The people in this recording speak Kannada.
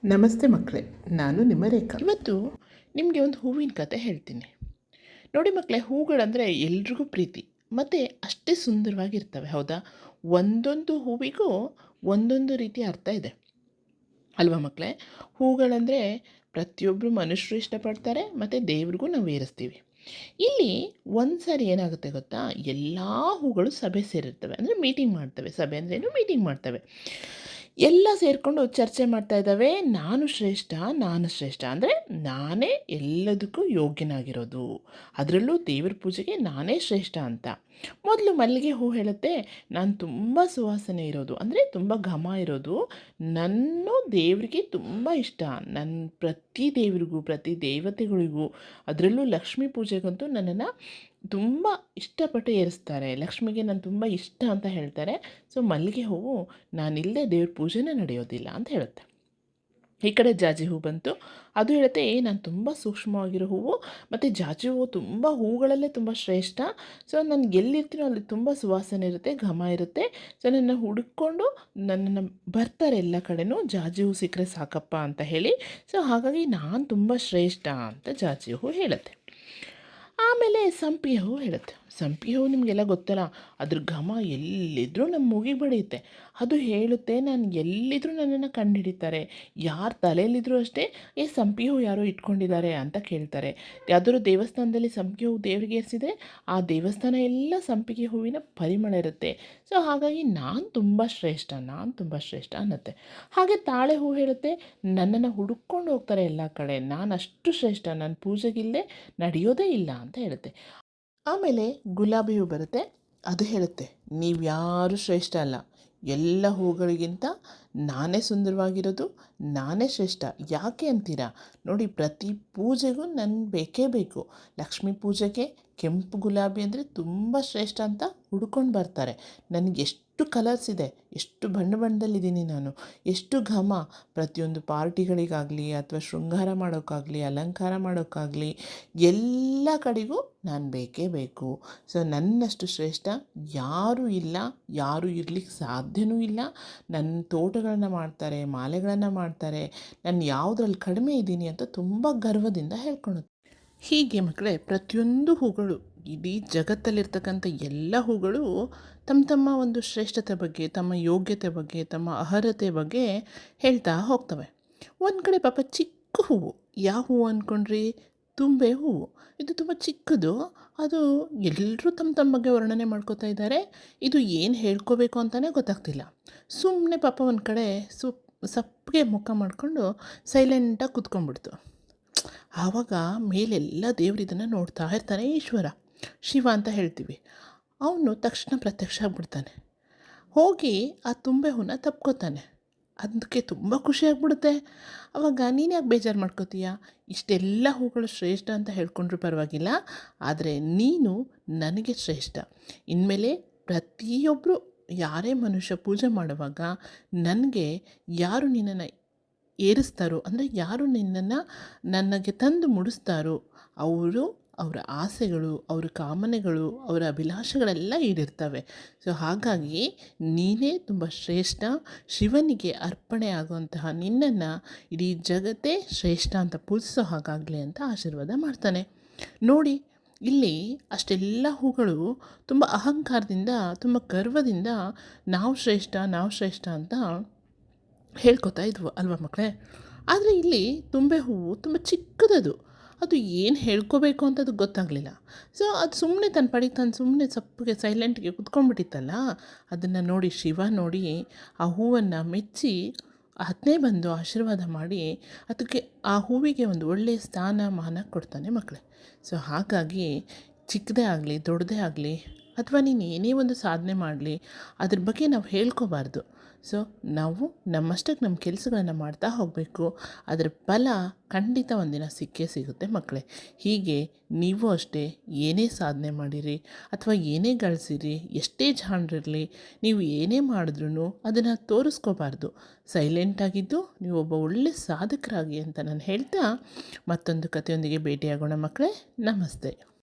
ನಮಸ್ತೆ ಮಕ್ಕಳೇ, ನಾನು ನಿಮ್ಮ ರೇಖಾ. ಇವತ್ತು ನಿಮಗೆ ಒಂದು ಹೂವಿನ ಕತೆ ಹೇಳ್ತೀನಿ. ನೋಡಿ ಮಕ್ಕಳೇ, ಹೂಗಳಂದರೆ ಎಲ್ರಿಗೂ ಪ್ರೀತಿ ಮತ್ತು ಅಷ್ಟೇ ಸುಂದರವಾಗಿರ್ತವೆ, ಹೌದಾ? ಒಂದೊಂದು ಹೂವಿಗೂ ಒಂದೊಂದು ರೀತಿಯ ಅರ್ಥ ಇದೆ ಅಲ್ವಾ ಮಕ್ಕಳೇ? ಹೂಗಳಂದರೆ ಪ್ರತಿಯೊಬ್ಬರು ಮನುಷ್ಯರು ಇಷ್ಟಪಡ್ತಾರೆ ಮತ್ತು ದೇವ್ರಿಗೂ ನಾವು ಏರಿಸ್ತೀವಿ. ಇಲ್ಲಿ ಒಂದು ಸಾರಿ ಏನಾಗುತ್ತೆ ಗೊತ್ತಾ, ಎಲ್ಲ ಹೂಗಳು ಸಭೆ ಸೇರಿರ್ತವೆ, ಅಂದರೆ ಮೀಟಿಂಗ್ ಮಾಡ್ತವೆ. ಸಭೆ ಅಂದ್ರೇನು? ಮೀಟಿಂಗ್ ಮಾಡ್ತವೆ. ಎಲ್ಲ ಸೇರಿಕೊಂಡು ಚರ್ಚೆ ಮಾಡ್ತಾ ಇದ್ದಾವೆ. ನಾನು ಶ್ರೇಷ್ಠ, ನಾನು ಶ್ರೇಷ್ಠ, ಅಂದರೆ ನಾನೇ ಎಲ್ಲದಕ್ಕೂ ಯೋಗ್ಯನಾಗಿರೋದು, ಅದರಲ್ಲೂ ದೇವ್ರ ಪೂಜೆಗೆ ನಾನೇ ಶ್ರೇಷ್ಠ ಅಂತ. ಮೊದಲು ಮಲ್ಲಿಗೆ ಹೂ ಹೇಳುತ್ತೆ, ನಾನು ತುಂಬ ಸುವಾಸನೆ ಇರೋದು, ಅಂದರೆ ತುಂಬ ಘಮ ಇರೋದು, ನನ್ನ ದೇವರಿಗೆ ತುಂಬ ಇಷ್ಟ. ನನ್ನ ಪ್ರತಿ ದೇವರಿಗೂ, ಪ್ರತಿ ದೇವತೆಗಳಿಗೂ, ಅದರಲ್ಲೂ ಲಕ್ಷ್ಮೀ ಪೂಜೆಗಂತೂ ನನ್ನನ್ನು ತುಂಬ ಇಷ್ಟಪಟ್ಟು ಏರಿಸ್ತಾರೆ. ಲಕ್ಷ್ಮಿಗೆ ನಾನು ತುಂಬ ಇಷ್ಟ ಅಂತ ಹೇಳ್ತಾರೆ. ಸೊ ಮಲ್ಲಿಗೆ ಹೂವು ನಾನಿಲ್ಲದೆ ದೇವ್ರ ಪೂಜೆನೇ ನಡೆಯೋದಿಲ್ಲ ಅಂತ ಹೇಳುತ್ತೆ. ಈ ಕಡೆ ಜಾಜಿ ಹೂ ಬಂತು. ಅದು ಹೇಳುತ್ತೆ, ನಾನು ತುಂಬ ಸೂಕ್ಷ್ಮವಾಗಿರೋ ಹೂವು, ಮತ್ತು ಜಾಜಿ ಹೂವು ತುಂಬ ಹೂಗಳಲ್ಲೇ ತುಂಬ ಶ್ರೇಷ್ಠ. ಸೊ ನನಗೆ ಎಲ್ಲಿರ್ತೀನೋ ಅಲ್ಲಿ ತುಂಬ ಸುವಾಸನೆ ಇರುತ್ತೆ, ಘಮ ಇರುತ್ತೆ. ಸೊ ನನ್ನ ಹುಡುಕೊಂಡು ನನ್ನನ್ನು ಬರ್ತಾರೆ ಎಲ್ಲ ಕಡೆನೂ, ಜಾಜಿ ಹೂ ಸಿಕ್ಕರೆ ಸಾಕಪ್ಪ ಅಂತ ಹೇಳಿ. ಸೊ ಹಾಗಾಗಿ ನಾನು ತುಂಬ ಶ್ರೇಷ್ಠ ಅಂತ ಜಾಜಿ ಹೂ ಹೇಳುತ್ತೆ. ಆಮೇಲೆ ಸಂಪಿಗೆ ಹೂ ಹೇಳುತ್ತೆ. ಸಂಪಿಗೆ ಹೂ ನಿಮಗೆಲ್ಲ ಗೊತ್ತಲ್ಲ, ಅದ್ರ ಘಮ ಎಲ್ಲಿದ್ದರೂ ನಮ್ಮ ಮೂಗಿಗೆ ಬಡಿಯುತ್ತೆ. ಅದು ಹೇಳುತ್ತೆ, ನಾನು ಎಲ್ಲಿದ್ದರೂ ನನ್ನನ್ನು ಕಂಡುಹಿಡಿತಾರೆ. ಯಾರು ತಲೆಯಲ್ಲಿದ್ದರೂ ಅಷ್ಟೇ, ಸಂಪಿಗೆ ಹೂ ಯಾರೋ ಇಟ್ಕೊಂಡಿದ್ದಾರೆ ಅಂತ ಕೇಳ್ತಾರೆ. ಯಾವುದಾದ್ರು ದೇವಸ್ಥಾನದಲ್ಲಿ ಸಂಪಿಗೆ ಹೂ ದೇವರಿಗೆ ಏರಿಸಿದರೆ ಆ ದೇವಸ್ಥಾನ ಎಲ್ಲ ಸಂಪಿಗೆ ಹೂವಿನ ಪರಿಮಳ ಇರುತ್ತೆ. ಸೊ ಹಾಗಾಗಿ ನಾನು ತುಂಬ ಶ್ರೇಷ್ಠ, ನಾನು ತುಂಬ ಶ್ರೇಷ್ಠ ಅನ್ನತ್ತೆ. ಹಾಗೆ ತಾಳೆ ಹೂ ಹೇಳುತ್ತೆ, ನನ್ನನ್ನು ಹುಡುಕೊಂಡು ಹೋಗ್ತಾರೆ ಎಲ್ಲ ಕಡೆ, ನಾನು ಅಷ್ಟು ಶ್ರೇಷ್ಠ, ನನ್ನ ಪೂಜೆಗಿಲ್ಲದೆ ನಡೆಯೋದೇ ಇಲ್ಲ ಅಂತ ಹೇಳುತ್ತೆ. ಆಮೇಲೆ ಗುಲಾಬಿ ಹೂ ಬರುತ್ತೆ. ಅದು ಹೇಳುತ್ತೆ, ನೀವು ಯಾರೂ ಶ್ರೇಷ್ಠ ಅಲ್ಲ, ಎಲ್ಲ ಹೂಗಳಿಗಿಂತ ನಾನೇ ಸುಂದರವಾಗಿರೋದು, ನಾನೇ ಶ್ರೇಷ್ಠ. ಯಾಕೆ ಅಂತೀರಾ? ನೋಡಿ, ಪ್ರತಿ ಪೂಜೆಗೂ ನನಗೆ ಬೇಕೇ ಬೇಕು. ಲಕ್ಷ್ಮೀ ಪೂಜೆಗೆ ಕೆಂಪು ಗುಲಾಬಿ ಅಂದರೆ ತುಂಬ ಶ್ರೇಷ್ಠ ಅಂತ ಹುಡ್ಕೊಂಡು ಬರ್ತಾರೆ. ನನಗೆ ಎಷ್ಟು ಕಲರ್ಸ್ ಇದೆ, ಎಷ್ಟು ಬಣ್ಣ ಬಣ್ಣದಲ್ಲಿದ್ದೀನಿ ನಾನು, ಎಷ್ಟು ಘಮ. ಪ್ರತಿಯೊಂದು ಪಾರ್ಟಿಗಳಿಗಾಗಲಿ ಅಥವಾ ಶೃಂಗಾರ ಮಾಡೋಕ್ಕಾಗಲಿ, ಅಲಂಕಾರ ಮಾಡೋಕ್ಕಾಗಲಿ, ಎಲ್ಲ ಕಡೆಗೂ ನಾನು ಬೇಕೇ ಬೇಕು. ಸೊ ನನ್ನಷ್ಟು ಶ್ರೇಷ್ಠ ಯಾರೂ ಇಲ್ಲ, ಯಾರೂ ಇರಲಿಕ್ಕೆ ಸಾಧ್ಯವೂ ಇಲ್ಲ. ನನ್ನ ತೋಟಗಳನ್ನು ಮಾಡ್ತಾರೆ, ಮಾಲೆಗಳನ್ನು ಮಾಡ್ತಾರೆ, ನಾನು ಯಾವುದ್ರಲ್ಲಿ ಕಡಿಮೆ ಇದ್ದೀನಿ ಅಂತ ತುಂಬ ಗರ್ವದಿಂದ ಹೇಳ್ಕೊಳುತ್ತೆ. ಹೀಗೆ ಮಕ್ಕಳೇ, ಪ್ರತಿಯೊಂದು ಹೂಗಳು, ಇಡೀ ಜಗತ್ತಲ್ಲಿರ್ತಕ್ಕಂಥ ಎಲ್ಲ ಹೂಗಳು ತಮ್ಮ ತಮ್ಮ ಒಂದು ಶ್ರೇಷ್ಠತೆ ಬಗ್ಗೆ, ತಮ್ಮ ಯೋಗ್ಯತೆ ಬಗ್ಗೆ, ತಮ್ಮ ಅರ್ಹತೆ ಬಗ್ಗೆ ಹೇಳ್ತಾ ಹೋಗ್ತವೆ. ಒಂದು ಕಡೆ ಪಾಪ ಚಿಕ್ಕ ಹೂವು, ಯಾವ ಹೂವು ಅಂದ್ಕೊಂಡ್ರಿ? ತುಂಬೆ ಹೂವು. ಇದು ತುಂಬ ಚಿಕ್ಕದು. ಅದು ಎಲ್ಲರೂ ತಮ್ಮ ತಮ್ಮ ಬಗ್ಗೆ ವರ್ಣನೆ ಮಾಡ್ಕೋತಾ ಇದ್ದಾರೆ. ಇದು ಏನು ಹೇಳ್ಕೋಬೇಕು ಅಂತಲೇ ಗೊತ್ತಾಗ್ತಿಲ್ಲ. ಸುಮ್ಮನೆ ಪಾಪ ಒಂದು ಕಡೆ ಸಪ್ಪಗೆ ಮುಖ ಮಾಡಿಕೊಂಡು ಸೈಲೆಂಟಾಗಿ ಕೂತ್ಕೊಂಡ್ಬಿಡ್ತು. ಆವಾಗ ಮೇಲೆಲ್ಲ ದೇವ್ರು ಇದನ್ನು ನೋಡ್ತಾ ಇರ್ತಾನೆ. ಈಶ್ವರ, ಶಿವ ಅಂತ ಹೇಳ್ತೀವಿ. ಅವನು ತಕ್ಷಣ ಪ್ರತ್ಯಕ್ಷ ಆಗ್ಬಿಡ್ತಾನೆ. ಹೋಗಿ ಆ ತುಂಬೆ ಹೂನ ತಪ್ಕೋತಾನೆ. ಅದಕ್ಕೆ ತುಂಬ ಖುಷಿಯಾಗ್ಬಿಡುತ್ತೆ. ಆವಾಗ ನೀನು ಯಾಕೆ ಬೇಜಾರು ಮಾಡ್ಕೋತೀಯ? ಇಷ್ಟೆಲ್ಲ ಹೂಗಳು ಶ್ರೇಷ್ಠ ಅಂತ ಹೇಳ್ಕೊಂಡ್ರೂ ಪರವಾಗಿಲ್ಲ, ಆದರೆ ನೀನು ನನಗೆ ಶ್ರೇಷ್ಠ. ಇನ್ಮೇಲೆ ಪ್ರತಿಯೊಬ್ಬರು ಯಾರೇ ಮನುಷ್ಯ ಪೂಜೆ ಮಾಡುವಾಗ ನನಗೆ ಯಾರು ನಿನ್ನನ್ನು ಏರಿಸ್ತಾರೋ, ಅಂದರೆ ಯಾರು ನಿನ್ನನ್ನು ನನಗೆ ತಂದು ಮುಡಿಸ್ತಾರೋ ಅವರು, ಅವರ ಆಸೆಗಳು, ಅವರ ಕಾಮನೆಗಳು, ಅವರ ಅಭಿಲಾಷೆಗಳೆಲ್ಲ ಈಡೇರ್ತವೆ. ಸೊ ಹಾಗಾಗಿ ನೀನೇ ತುಂಬ ಶ್ರೇಷ್ಠ. ಶಿವನಿಗೆ ಅರ್ಪಣೆ ಆಗುವಂತಹ ನಿನ್ನನ್ನು ಇಡೀ ಜಗತ್ತೇ ಶ್ರೇಷ್ಠ ಅಂತ ಪೂಜಿಸೋ ಹಾಗಾಗಲಿ ಅಂತ ಆಶೀರ್ವಾದ ಮಾಡ್ತಾನೆ. ನೋಡಿ, ಇಲ್ಲಿ ಅಷ್ಟೆಲ್ಲ ಹೂಗಳು ತುಂಬ ಅಹಂಕಾರದಿಂದ, ತುಂಬ ಗರ್ವದಿಂದ ನಾವು ಶ್ರೇಷ್ಠ, ನಾವು ಶ್ರೇಷ್ಠ ಅಂತ ಹೇಳ್ಕೊತಾ ಇದ್ವು ಅಲ್ವಾ ಮಕ್ಕಳೇ? ಆದರೆ ಇಲ್ಲಿ ತುಂಬೆ ಹೂವು ತುಂಬ ಚಿಕ್ಕದದು. ಅದು ಏನು ಹೇಳ್ಕೋಬೇಕು ಅಂತ ಅದು ಗೊತ್ತಾಗಲಿಲ್ಲ. ಸೊ ಅದು ಸುಮ್ಮನೆ ತನ್ನ ಪಾಡಿಗೆ ತಾನು ಸುಮ್ಮನೆ ಸಪ್ಪಗೆ ಸೈಲೆಂಟ್ಗೆ ಕುತ್ಕೊಂಡ್ಬಿಟ್ಟಿತ್ತಲ್ಲ. ಅದನ್ನು ನೋಡಿ ಶಿವ ನೋಡಿ ಆ ಹೂವನ್ನು ಮೆಚ್ಚಿ ಹತ್ತನೇ ಬಂದು ಆಶೀರ್ವಾದ ಮಾಡಿ ಅದಕ್ಕೆ, ಆ ಹೂವಿಗೆ ಒಂದು ಒಳ್ಳೆಯ ಸ್ಥಾನ ಮಾನ ಕೊಡ್ತಾನೆ ಮಕ್ಕಳೇ. ಸೊ ಹಾಗಾಗಿ ಚಿಕ್ಕದೇ ಆಗಲಿ, ದೊಡ್ಡದೇ ಆಗಲಿ, ಅಥವಾ ನೀನು ಏನೇ ಒಂದು ಸಾಧನೆ ಮಾಡಲಿ, ಅದ್ರ ಬಗ್ಗೆ ನಾವು ಹೇಳ್ಕೋಬಾರ್ದು. ಸೊ ನಾವು ನಮ್ಮಷ್ಟಕ್ಕೆ ನಮ್ಮ ಕೆಲಸಗಳನ್ನು ಮಾಡ್ತಾ ಹೋಗಬೇಕು. ಅದರ ಫಲ ಖಂಡಿತ ಒಂದಿನ ಸಿಕ್ಕೇ ಸಿಗುತ್ತೆ ಮಕ್ಕಳೇ. ಹೀಗೆ ನೀವು ಅಷ್ಟೇ, ಏನೇ ಸಾಧನೆ ಮಾಡಿರಿ ಅಥವಾ ಏನೇ ಗಳಿಸಿರಿ, ಎಷ್ಟೇ ಜಾಣರಿರಲಿ, ನೀವು ಏನೇ ಮಾಡಿದ್ರೂ ಅದನ್ನು ತೋರಿಸ್ಕೋಬಾರ್ದು. ಸೈಲೆಂಟಾಗಿದ್ದು ನೀವು ಒಬ್ಬ ಒಳ್ಳೆ ಸಾಧಕರಾಗಿ ಅಂತ ನಾನು ಹೇಳ್ತಾ, ಮತ್ತೊಂದು ಕಥೆಯೊಂದಿಗೆ ಭೇಟಿಯಾಗೋಣ ಮಕ್ಕಳೇ. ನಮಸ್ತೆ.